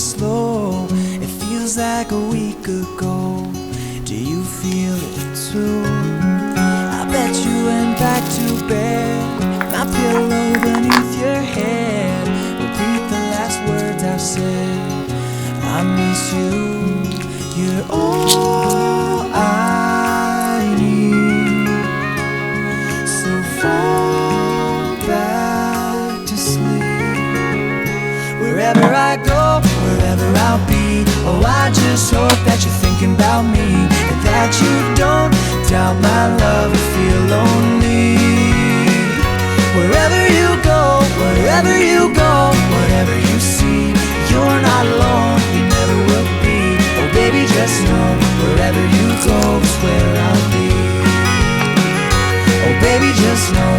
slow. It feels like a week ago. Do you feel it too? I bet you went back to bed. My pillow beneath your head. Repeat the last words I've said. I miss you. You're all I need. So fall back to sleep. Wherever I go, wherever I'll be, oh, I just hope that you're thinking about me, and that you don't doubt my love or feel lonely. Wherever you go, wherever you go, whatever you see, you're not alone, you never will be. Oh baby, just know, wherever you go is where I'll be. Oh baby, just know,